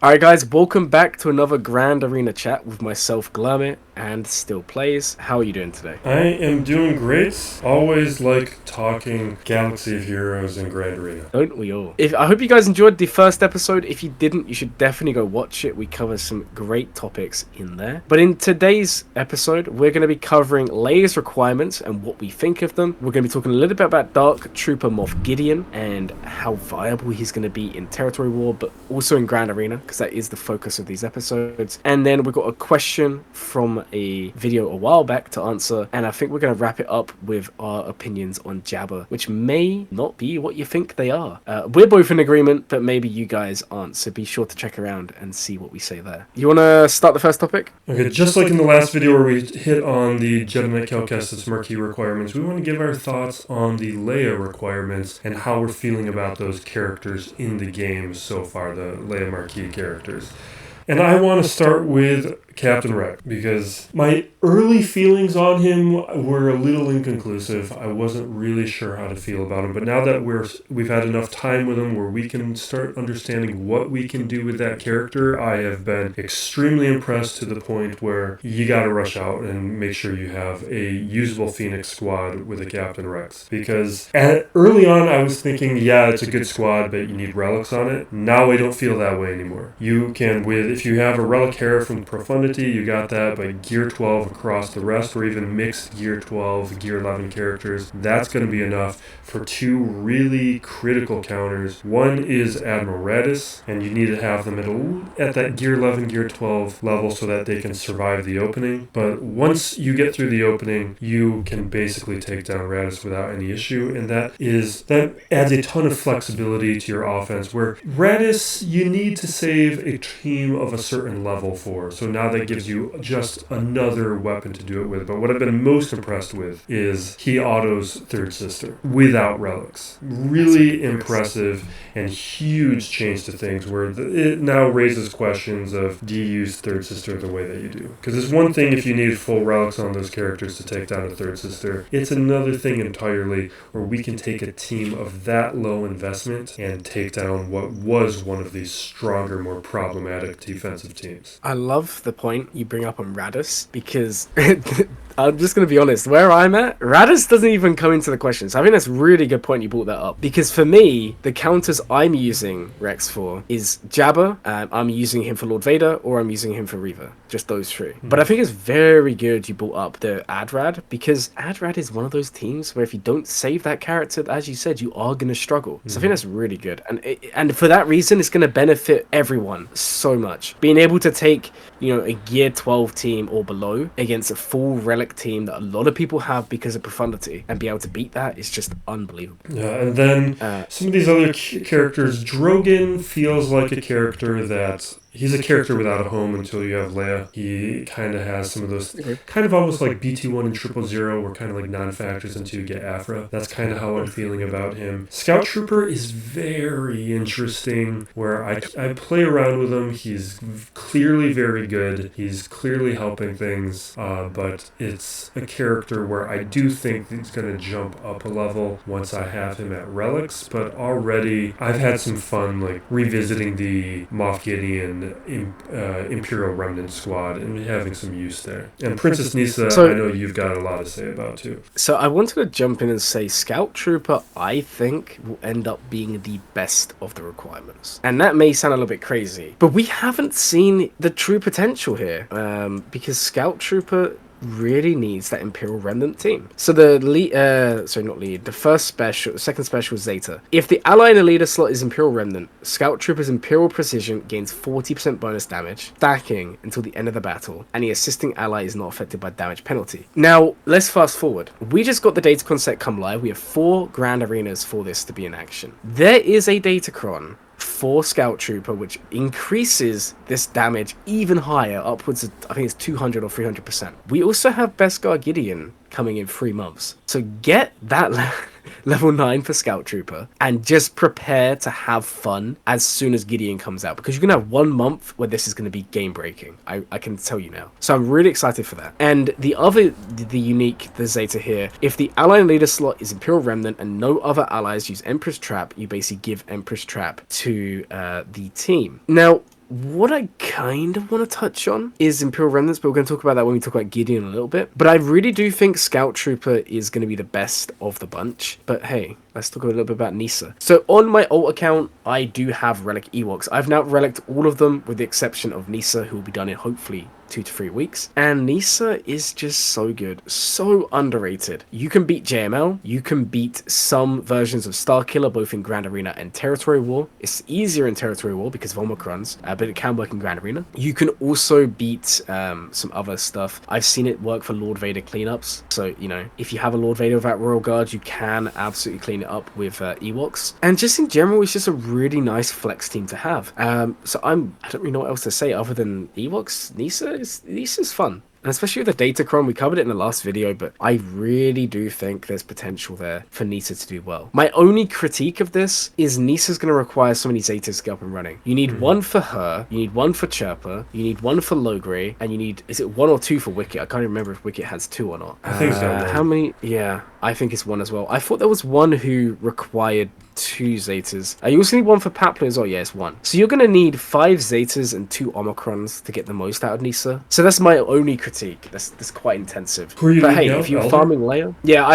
Alright guys, welcome back to another Grand Arena chat with myself, Glermit, and Still Plays. How are you doing today? I am doing great. Always like talking Galaxy of Heroes and Grand Arena. Don't we all? I hope you guys enjoyed the first episode. If you didn't, you should definitely go watch it. We cover some great topics in there. But in today's episode, we're going to be covering Leia's requirements and what we think of them. We're going to be talking a little bit about Dark Trooper Moff Gideon and how viable he's going to be in Territory War, but also in Grand Arena, because that is the focus of these episodes. And then we've got a question from a video a while back to answer, and I think we're going to wrap it up with our opinions on Jabba, which may not be what you think they are. We're both in agreement, but maybe you guys aren't, so be sure to check around and see what we say there. You want to start the first topic? Okay, just like in the last video where we hit on the Jedi Knight Cal Kestis Marquee requirements, we want to give our thoughts on the Leia requirements and how we're feeling about those characters in the game so far, the Leia Marquee characters. And I want to start with Captain Rex, because my early feelings on him were a little inconclusive. I wasn't really sure how to feel about him, but now that we've had enough time with him where we can start understanding what we can do with that character, I have been extremely impressed to the point where you got to rush out and make sure you have a usable Phoenix squad with a Captain Rex. Because early on I was thinking, yeah, it's a good squad, but you need relics on it. Now I don't feel that way anymore. You can, if you have a relic hair from Profundity, you got that, but Gear 12 across the rest, or even mixed Gear 12, Gear 11 characters, that's going to be enough for two really critical counters. One is Admiral Raddus, and you need to have them at that Gear 11, Gear 12 level so that they can survive the opening. But once you get through the opening, you can basically take down Raddus without any issue, and that adds a ton of flexibility to your offense, where Raddus, you need to save a team of a certain level for. So now that gives you just another weapon to do it with. But what I've been most impressed with is he autos Third Sister without relics. Really impressive and huge change to things, where it now raises questions of, do you use Third Sister the way that you do? Because it's one thing if you need full relics on those characters to take down a Third Sister. It's another thing entirely where we can take a team of that low investment and take down what was one of these stronger, more problematic defensive teams. I love the point you bring up on Raddus, because I'm just going to be honest, where I'm at, Raddus doesn't even come into the question. So I think that's a really good point you brought that up. Because for me, the counters I'm using Rex for is Jabba, I'm using him for Lord Vader, or I'm using him for Reva. Just those three. But I think it's very good you brought up the Adrad, because Adrad is one of those teams where if you don't save that character, as you said, you are going to struggle. So I think that's really good. And for that reason, it's going to benefit everyone so much. Being able to take, a Gear 12 team or below against a full relic team that a lot of people have because of Profundity, and be able to beat that is just unbelievable. Yeah, and then some of these other characters, Drogon feels like a character that he's a character without a home until you have Leia. He kind of has some of those, kind of almost like BT1 and 000 were kind of like non-factors until you get Afra. That's kind of how I'm feeling about him. Scout Trooper is very interesting, where I play around with him. He's clearly very good. He's clearly helping things, but it's a character where I do think he's going to jump up a level once I have him at relics, but already I've had some fun like revisiting the Moff Gideon Imperial Remnant squad and having some use there. And Princess Nisa, I know you've got a lot to say about too. So I wanted to jump in and say Scout Trooper, I think, will end up being the best of the requirements. And that may sound a little bit crazy, but we haven't seen the true potential here, because Scout Trooper really needs that Imperial Remnant team. So the second special is Zeta. If the ally in the leader slot is Imperial Remnant, Scout Trooper's Imperial Precision gains 40% bonus damage, stacking until the end of the battle, and the assisting ally is not affected by damage penalty. Now, let's fast forward. We just got the Datacron set come live. We have 4 Grand Arenas for this to be in action. There is a Datacron for Scout Trooper, which increases this damage even higher, upwards of, I think it's 200 or 300%. We also have Beskar Gideon coming in 3 months. So get that level 9 for Scout Trooper and just prepare to have fun as soon as Gideon comes out, because you're going to have 1 month where this is going to be game breaking. I can tell you now. So I'm really excited for that. And the Zeta here, if the ally leader slot is Imperial Remnant and no other allies use Empress Trap, you basically give Empress Trap to the team. Now, what I kind of want to touch on is Imperial Remnants, but we're going to talk about that when we talk about Gideon a little bit. But I really do think Scout Trooper is going to be the best of the bunch. But hey, let's talk a little bit about Nisa. So on my alt account, I do have Relic Ewoks. I've now relicked all of them with the exception of Nisa, who will be done in hopefully 2 to 3 weeks. And Nisa is just so good, so underrated. You can beat JML, you can beat some versions of Starkiller, both in Grand Arena and Territory War. It's easier in Territory War because of Omicrons, but it can work in Grand Arena. You can also beat some other stuff. I've seen it work for Lord Vader cleanups. So, you know, if you have a Lord Vader without Royal Guard, you can absolutely clean it up with Ewoks. And just in general, it's just a really nice flex team to have. So I don't really know what else to say other than Ewoks. Nisa's fun. And especially with the Datacron, we covered it in the last video, but I really do think there's potential there for Nisa to do well. My only critique of this is Nisa's going to require so many Zetas to get up and running. You need one for her, you need one for Chirpa, you need one for Logray, and you need, is it 1 or 2 for Wicket? I can't remember if Wicket has 2 or not. I think so. How many? Yeah, I think it's 1 as well. I thought there was one who required 2 Zetas. You also need one for Papler as well. Yeah, it's 1. So you're going to need 5 Zetas and 2 Omicrons to get the most out of Nisa. So that's my only critique. That's quite intensive. But hey, if you're farming Leia, yeah,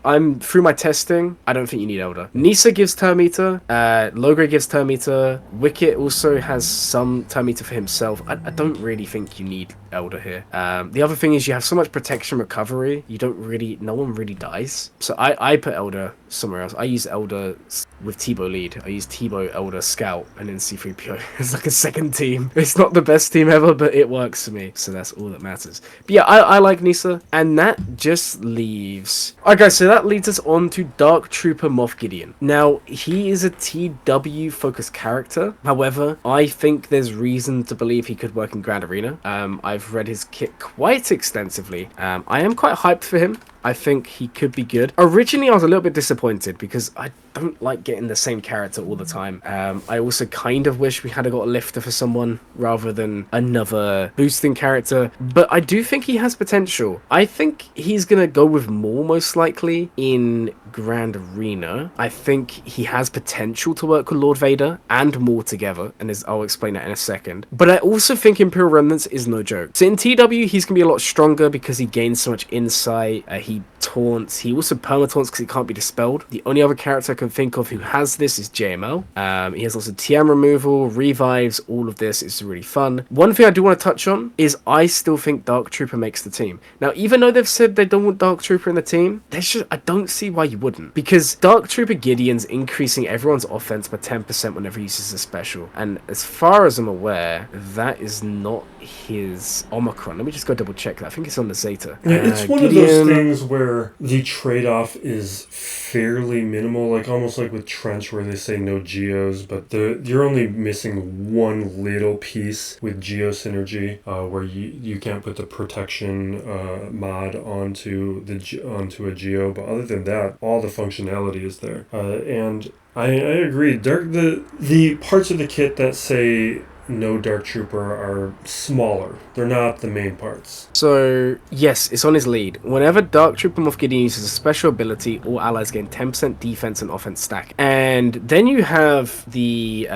I'm through my testing. I don't think you need Elder. Nisa gives turn meter. Logray gives turn meter. Wicket also has some turn meter for himself. I don't really think you need Elder here. The other thing is you have so much protection recovery. You don't really, no one really dies. So I put Elder somewhere else. I use Elder with Tebow lead. I use Tebow, Elder, Scout, and then C3PO. It's like a second team. It's not the best team ever, but it works for me. So that's all that matters. But yeah, I like Nisa. And that just leaves... Okay, so that leads us on to Dark Trooper Moff Gideon. Now, he is a TW-focused character. However, I think there's reason to believe he could work in Grand Arena. I've read his kit quite extensively. I am quite hyped for him. I think he could be good. Originally, I was a little bit disappointed because I don't like getting the same character all the time. I also kind of wish we had got a lifter for someone rather than another boosting character. But I do think he has potential. I think he's going to go with more most likely in Grand Arena. I think he has potential to work with Lord Vader and more together. And I'll explain that in a second. But I also think Imperial Remnants is no joke. So in TW, he's going to be a lot stronger because he gains so much insight. He taunts. He also perma-taunts because he can't be dispelled. The only other character I can think of who has this is JML. He has also TM removal, revives, all of this is really fun. One thing I do want to touch on is I still think Dark Trooper makes the team. Now, even though they've said they don't want Dark Trooper in the team, I don't see why you wouldn't. Because Dark Trooper Gideon's increasing everyone's offense by 10% whenever he uses a special. And as far as I'm aware, that is not his Omicron. Let me just go double check that. I think it's on the Zeta. Yeah, it's one of those things where the trade-off is fairly minimal, like almost like with Trench where they say no geos, but you're only missing one little piece with geo synergy, where you can't put the protection mod onto a geo, but other than that, all the functionality is there. And I agree. The parts of the kit that say no Dark Trooper are smaller. They're not the main parts. So, yes, it's on his lead. Whenever Dark Trooper Moff Gideon uses a special ability, all allies gain 10% defense and offense stack. And then you have the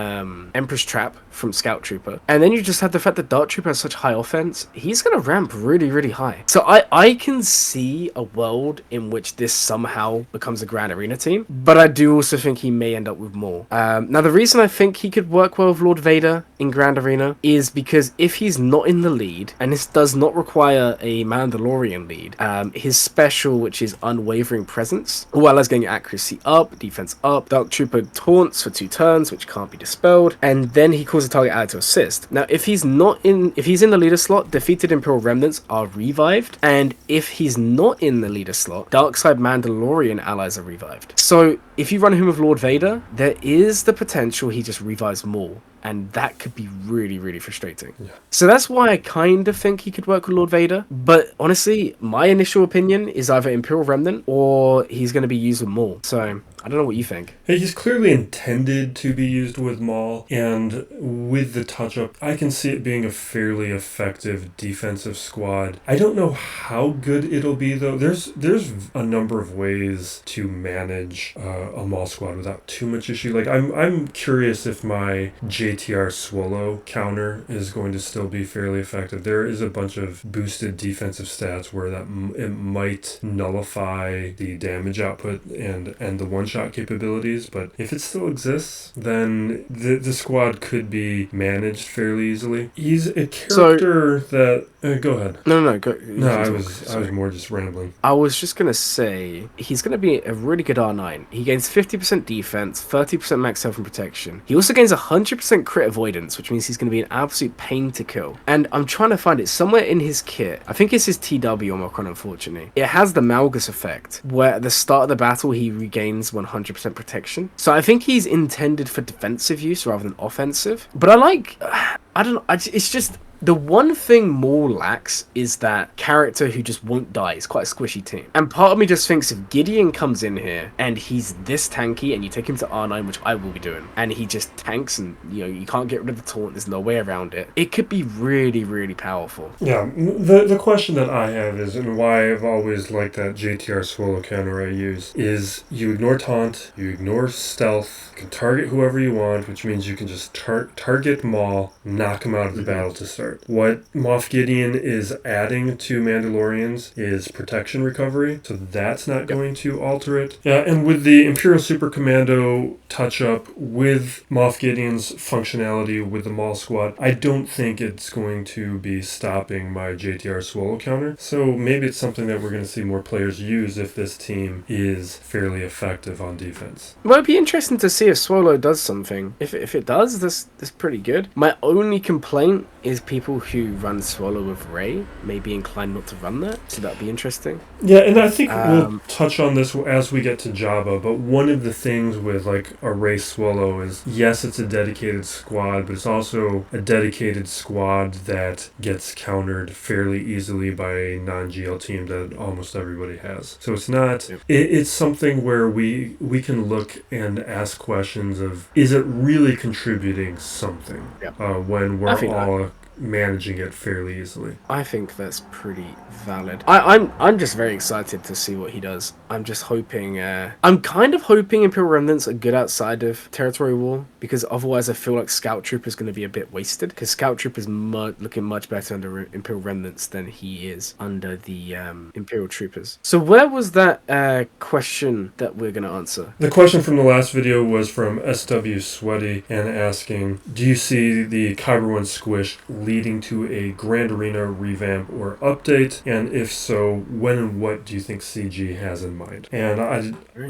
Empress Trap from Scout Trooper. And then you just have the fact that Dark Trooper has such high offense. He's going to ramp really, really high. So I can see a world in which this somehow becomes a Grand Arena team. But I do also think he may end up with more. Now, the reason I think he could work well with Lord Vader in Grand Arena is because if he's not in the lead, and this does not require a Mandalorian lead, his special, which is Unwavering Presence, well as getting accuracy up, defense up, Dark Trooper taunts for 2 turns, which can't be dispelled, and then he calls a target ally to assist. Now, if he's in the leader slot, defeated Imperial Remnants are revived, and if he's not in the leader slot, Darkside Mandalorian allies are revived. So if you run him with Lord Vader, there is the potential he just revives more. And that could be really, really frustrating. Yeah. So that's why I kind of think he could work with Lord Vader. But honestly, my initial opinion is either Imperial Remnant or he's going to be used with Maul. So I don't know what you think. Hey, he's clearly intended to be used with Maul, and with the touch-up, I can see it being a fairly effective defensive squad. I don't know how good it'll be, though. There's a number of ways to manage a Maul squad without too much issue. Like, I'm curious if my JTR Swallow counter is going to still be fairly effective. There is a bunch of boosted defensive stats where it might nullify the damage output and the one-shot capabilities, but if it still exists, then the squad could be managed fairly easily. He's a character that... go ahead. No, go. No, I was more just rambling. I was just going to say, he's going to be a really good R9. He gains 50% defense, 30% max health and protection. He also gains 100% crit avoidance, which means he's going to be an absolute pain to kill. And I'm trying to find it somewhere in his kit. I think it's his TW on Macron, unfortunately. It has the Malgus effect, where at the start of the battle, he regains 100% protection. So I think he's intended for defensive use rather than offensive. But I don't know, it's just... The one thing Maul lacks is that character who just won't die. It's quite a squishy team. And part of me just thinks if Gideon comes in here and he's this tanky and you take him to R9, which I will be doing, and he just tanks and, you can't get rid of the taunt, there's no way around it, it could be really, really powerful. Yeah, the question that I have is, and why I've always liked that JTR Swallow counter I use, is you ignore taunt, you ignore stealth, you can target whoever you want, which means you can just target Maul, knock him out of the battle to start. What Moff Gideon is adding to Mandalorians is protection recovery, so that's not going to alter it. Yeah, and with the Imperial Super Commando touch-up with Moff Gideon's functionality with the Maul squad, I don't think it's going to be stopping my JTR Swallow counter, so maybe it's something that we're going to see more players use if this team is fairly effective on defense. Well, it'd be interesting to see if Swallow does something. If it does, that's pretty good. My only complaint is people who run Swallow with Rey may be inclined not to run that, so that'd be interesting. Yeah, and I think we'll touch on this as we get to Jabba, but one of the things with like a Rey Swallow is, yes, it's a dedicated squad, but it's also a dedicated squad that gets countered fairly easily by a non-GL team that almost everybody has. So it's not, it's something where we can look and ask questions of, is it really contributing something when we're all managing it fairly easily? I think that's pretty valid. I'm just very excited to see what he does. I'm just hoping I'm kind of hoping Imperial Remnants are good outside of Territory War, because otherwise I feel like Scout Trooper is going to be a bit wasted, because Scout Trooper is looking much better under Imperial Remnants than he is under the Imperial Troopers. So where was that question that we're going to answer? The question from the last video was from SW Sweaty and asking, do you see the Kyber 1 squish leading to a Grand Arena revamp or update? And if so, when and what do you think CG has in mind? And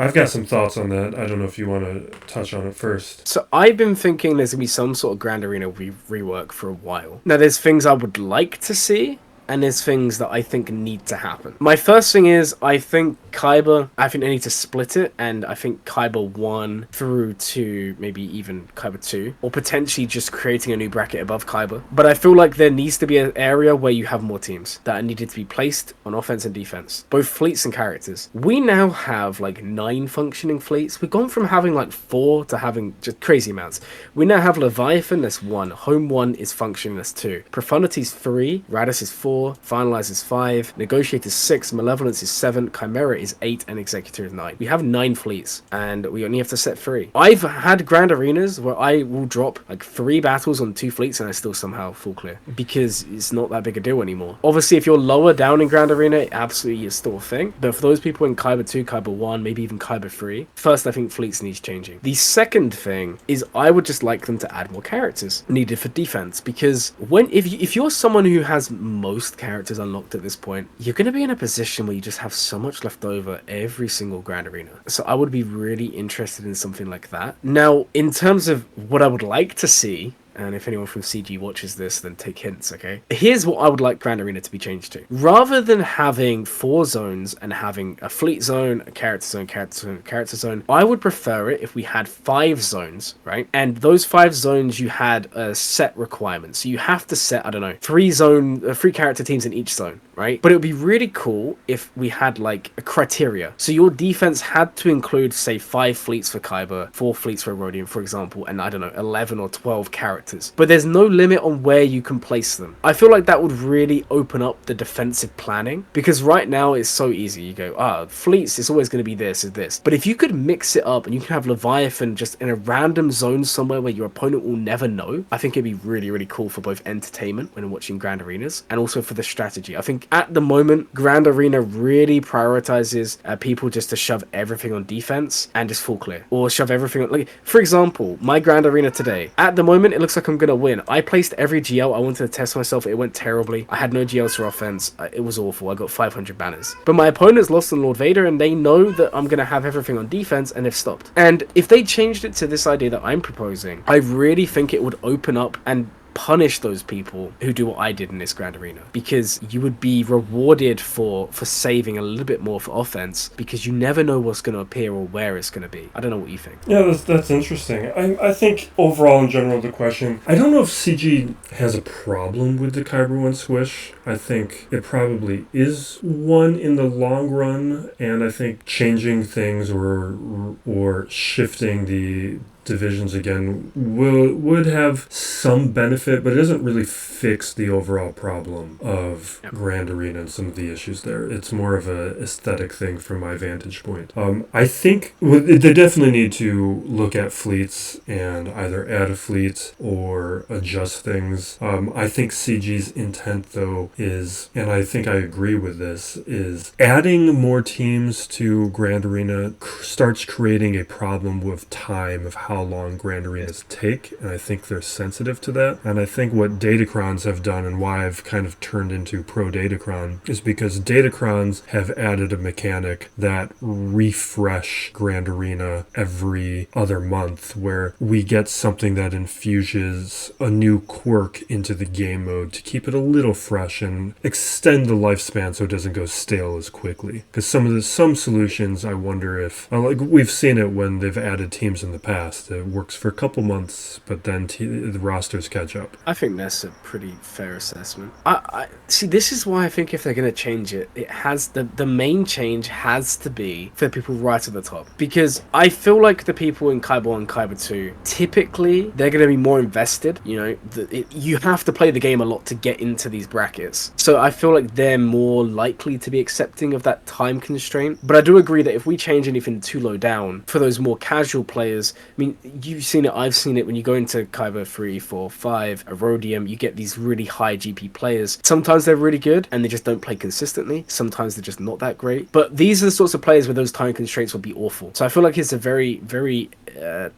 I've got some thoughts on that. I don't know if you want to touch on it first. So I've been thinking there's going to be some sort of Grand Arena rework for a while. Now, there's things I would like to see, and there's things that I think need to happen. My first thing is, I think Kyber, I think they need to split it, and I think Kyber 1 through to maybe even Kyber 2, or potentially just creating a new bracket above Kyber. But I feel like there needs to be an area where you have more teams that are needed to be placed on offense and defense, both fleets and characters. We now have like 9 functioning fleets. We've gone from having like 4 to having just crazy amounts. We now have Leviathan, that's 1. Home 1 is functioning, that's 2. Profundity's 3. Radis is 4. Finalize is 5. Negotiate is 6. Malevolence is 7. Chimera is 8. And Executor is 9. We have 9 fleets, and we only have to set 3. I've had Grand Arenas where I will drop like 3 battles on 2 fleets and I still somehow fall clear, because it's not that big a deal anymore. Obviously, if you're lower down in Grand Arena, it absolutely is still a thing. But for those people in Kyber 2, Kyber 1, maybe even Kyber 3, first, I think fleets needs changing. The second thing is I would just like them to add more characters needed for defense, because if you're someone who has most characters unlocked at this point, you're going to be in a position where you just have so much left over every single Grand Arena. So I would be really interested in something like that. Now, in terms of what I would like to see, and if anyone from CG watches this, then take hints, okay? Here's what I would like Grand Arena to be changed to. Rather than having 4 zones and having a fleet zone, a character zone, character zone, character zone, I would prefer it if we had 5 zones, right? And those 5 zones, you had a set requirement. So you have to set, I don't know, 3 character teams in each zone, right? right? But it would be really cool if we had like a criteria. So your defense had to include, say, 5 fleets for Kyber, 4 fleets for Rhodium, for example, and I don't know, 11 or 12 characters. But there's no limit on where you can place them. I feel like that would really open up the defensive planning, because right now it's so easy. You go, fleets, it's always going to be this or this. But if you could mix it up and you can have Leviathan just in a random zone somewhere where your opponent will never know, I think it'd be really, really cool for both entertainment when watching Grand Arenas and also for the strategy. I think at the moment, Grand Arena really prioritizes people just to shove everything on defense and just full clear, or shove everything on, like, for example, my Grand Arena today, at the moment, it looks like I'm going to win. I placed every GL. I wanted to test myself. It went terribly. I had no GLs for offense. It was awful. I got 500 banners. But my opponents lost on Lord Vader, and they know that I'm going to have everything on defense, and they've stopped. And if they changed it to this idea that I'm proposing, I really think it would open up and punish those people who do what I did in this Grand Arena, because you would be rewarded for saving a little bit more for offense, because you never know what's going to appear or where it's going to be. I don't know what you think. Yeah, that's interesting. I think overall in general the question, I don't know if CG has a problem with the Kyber 1 swish. I think it probably is one in the long run, and I think changing things or shifting the divisions again would have some benefit, but it doesn't really fix the overall problem of Grand Arena and some of the issues there. It's more of a aesthetic thing from my vantage point. I think they definitely need to look at fleets and either add a fleet or adjust things. I think CG's intent though is, and I think I agree with this, is adding more teams to Grand Arena starts creating a problem with time of how long Grand Arenas take, and I think they're sensitive to that. And I think what Datacrons have done, and why I've kind of turned into pro Datacron, is because Datacrons have added a mechanic that refresh Grand Arena every other month, where we get something that infuses a new quirk into the game mode to keep it a little fresh and extend the lifespan so it doesn't go stale as quickly. Because some solutions, I wonder if, like we've seen it when they've added teams in the past, it works for a couple months, but then the rosters catch up. I think that's a pretty fair assessment. I see, this is why I think if they're going to change it, it has the main change has to be for people right at the top, because I feel like the people in Kyber 1 and Kyber 2, typically they're going to be more invested. You know, you have to play the game a lot to get into these brackets, so I feel like they're more likely to be accepting of that time constraint. But I do agree that if we change anything too low down for those more casual players, I mean, you've seen it, I've seen it, when you go into Kyber 3, 4, 5, Erodium, you get these really high GP players. Sometimes they're really good and they just don't play consistently. Sometimes they're just not that great. But these are the sorts of players where those time constraints would be awful. So I feel like it's a very, very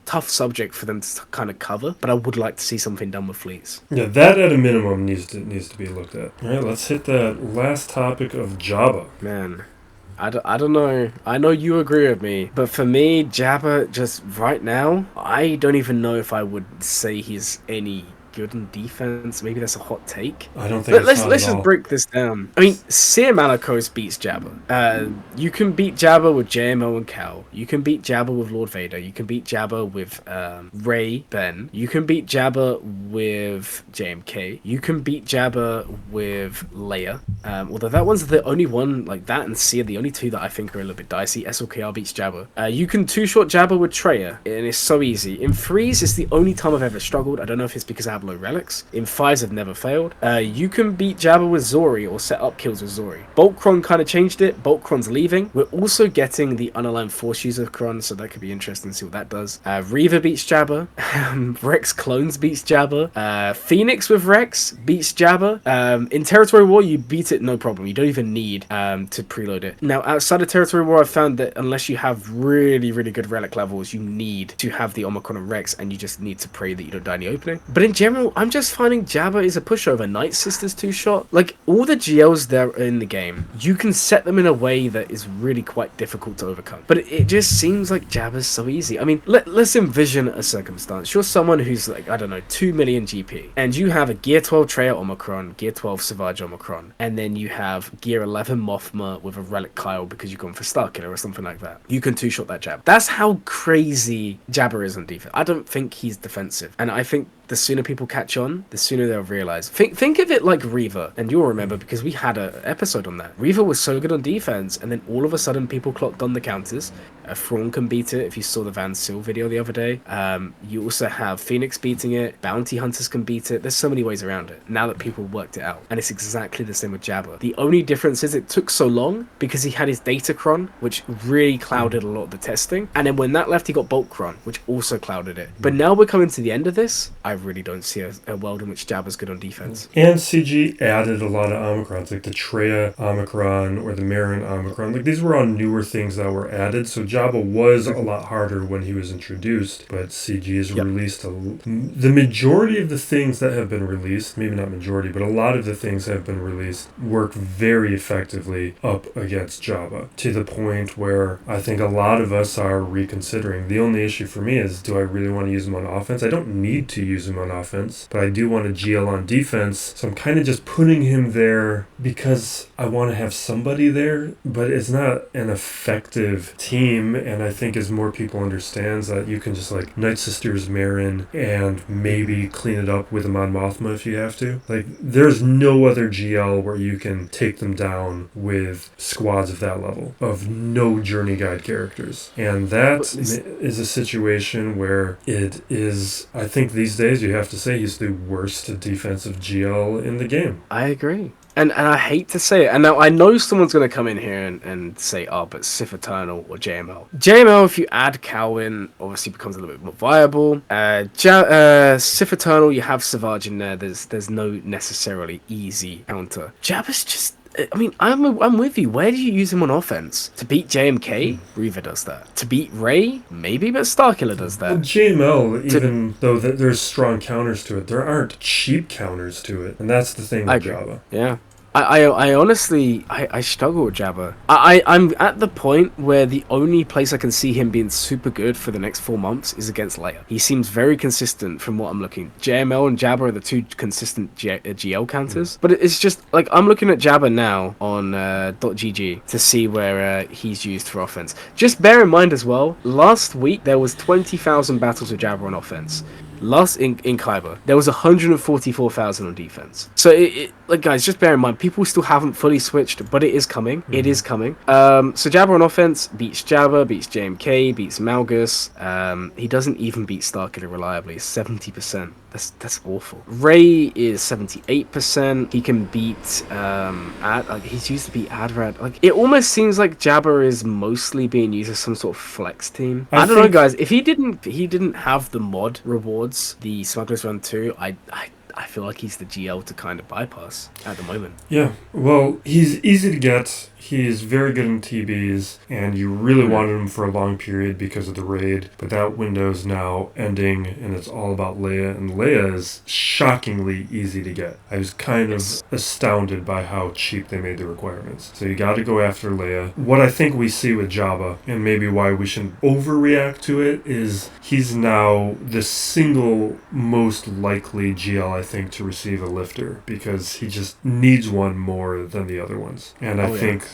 tough subject for them to kind of cover, but I would like to see something done with fleets. Yeah, that at a minimum needs to be looked at. All right, let's hit that last topic of Jabba. Man, I don't know. I know you agree with me, but for me, Jabba, just right now, I don't even know if I would say he's any good in defense. Maybe that's a hot take. I don't think let's just break this down. I mean, Seer Malakos beats Jabba. You can beat Jabba with JMO and Cal. You can beat Jabba with Lord Vader. You can beat Jabba with Rey, Ben. You can beat Jabba with JMK. You can beat Jabba with Leia. Although that one's the only one, like that and Seer, the only two that I think are a little bit dicey. SLKR beats Jabba. You can two-shot Jabba with Traya, and it's so easy. In 3s, it's the only time I've ever struggled. I don't know if it's because I have low relics. In 5s, I've never failed. You can beat Jabba with Zori or set up kills with Zori. Boltkron kind of changed it. Boltkron's leaving. We're also getting the unaligned force user Kron, so that could be interesting to see what that does. Reva beats Jabba. Rex Clones beats Jabba. Phoenix with Rex beats Jabba. In Territory War, you beat it no problem. You don't even need to preload it. Now, outside of Territory War, I've found that unless you have really, really good relic levels, you need to have the Omicron and Rex, and you just need to pray that you don't die in the opening. But in general, I'm just finding Jabba is a pushover. Night Sisters 2-shot. Like, all the GLs there in the game, you can set them in a way that is really quite difficult to overcome. But it just seems like Jabba's so easy. I mean, let's envision a circumstance. You're someone who's like, I don't know, 2 million GP, and you have a Gear 12 Traya Omicron, Gear 12 Savage Omicron, and then you have Gear 11 Mothma with a Relic Kyle because you've gone for Starkiller or something like that. You can two-shot that Jabba. That's how crazy Jabba is on defense. I don't think he's defensive, and I think the sooner people catch on, the sooner they'll realize. Think of it like Reaver, and you'll remember because we had an episode on that. Reaver was so good on defense, and then all of a sudden people clocked on the counters. Thrawn can beat it if you saw the Van Seal video the other day. You also have Phoenix beating it. Bounty Hunters can beat it. There's so many ways around it now that people worked it out. And it's exactly the same with Jabba. The only difference is it took so long because he had his Datacron, which really clouded a lot of the testing. And then when that left, he got Boltcron, which also clouded it. But now we're coming to the end of this. I really don't see a world in which Jabba's good on defense. And CG added a lot of Omicrons, like the Treya Omicron or the Marin Omicron. Like these were all newer things that were added. So Jabba was a lot harder when he was introduced, but CG has released the majority of the things that have been released, maybe not majority, but a lot of the things that have been released work very effectively up against Jabba, to the point where I think a lot of us are reconsidering. The only issue for me is, do I really want to use him on offense? I don't need to use him on offense, but I do want a GL on defense, so I'm kind of just putting him there because I want to have somebody there, but it's not an effective team. And I think as more people understands that you can just like Night Sisters Marin and maybe clean it up with a Mon Mothma if you have to. Like there's no other GL where you can take them down with squads of that level of no journey guide characters. And that is a situation where it is, I think these days you have to say he's the worst defensive GL in the game. I agree. And I hate to say it, and now I know someone's going to come in here and say, oh, but Sith Eternal or JML. JML, if you add Calvin, obviously becomes a little bit more viable. Sith Eternal, you have Savage in there. There's no necessarily easy counter. Jabba's just... I mean, I'm with you. Where do you use him on offense? To beat JMK? Reaver does that. To beat Rey? Maybe, but Starkiller does that. Well, JML, even though there's strong counters to it, there aren't cheap counters to it. And that's the thing with Jabba. Yeah. I honestly struggle with Jabba. I'm at the point where the only place I can see him being super good for the next 4 months is against Leia. He seems very consistent from what I'm looking. JML and Jabba are the two consistent GL counters. But it's just, like, I'm looking at Jabba now on .gg to see where he's used for offense. Just bear in mind as well, last week there was 20,000 battles with Jabba on offense. Last in Khyber, there was 144,000 on defense. So, like, guys, just bear in mind, people still haven't fully switched, but it is coming. Mm-hmm. It is coming. So Jabba on offense beats Jabba, beats JMK, beats Malgus. He doesn't even beat Starkiller reliably. 70%. That's awful. Rey is 78%. He can beat he's used to beat Adrad. Like, it almost seems like Jabba is mostly being used as some sort of flex team. I don't know, guys. If he didn't have the mod rewards, the Smugglers Run 2, I feel like he's the GL to kind of bypass at the moment. Yeah, well, he's easy to get. He's very good in TBs, and you really wanted him for a long period because of the raid, but that window's now ending, and it's all about Leia, and Leia is shockingly easy to get. I was kind of astounded by how cheap they made the requirements. So you got to go after Leia. What I think we see with Jabba, and maybe why we shouldn't overreact to it, is he's now the single most likely GL, I think, to receive a lifter, because he just needs one more than the other ones. And I think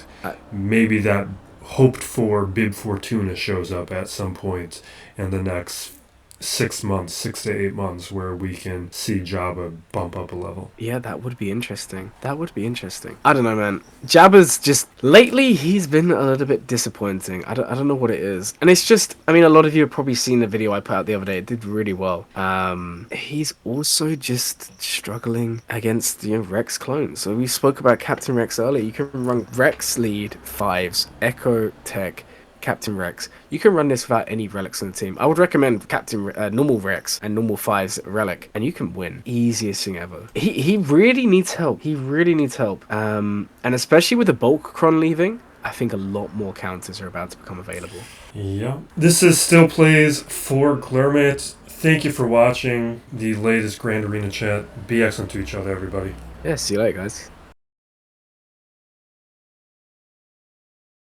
maybe that hoped for Bib Fortuna shows up at some point in the next 6 to 8 months, where we can see Jabba bump up a level. Yeah, that would be interesting. I don't know, man. Jabba's just, lately, he's been a little bit disappointing. I don't know what it is. And it's just, I mean, a lot of you have probably seen the video I put out the other day. It did really well. He's also just struggling against, Rex clones. So we spoke about Captain Rex earlier. You can run Rex lead 5s, Echo Tech, Captain Rex. You can run this without any relics on the team. I would recommend normal Rex and normal 5's relic, and you can win. Easiest thing ever. He really needs help. And especially with the Boltcron leaving, I think a lot more counters are about to become available. Yeah. This is Still Plays for Glurmate. Thank you for watching the latest Grand Arena chat. Be excellent to each other, everybody. Yeah, see you later, guys.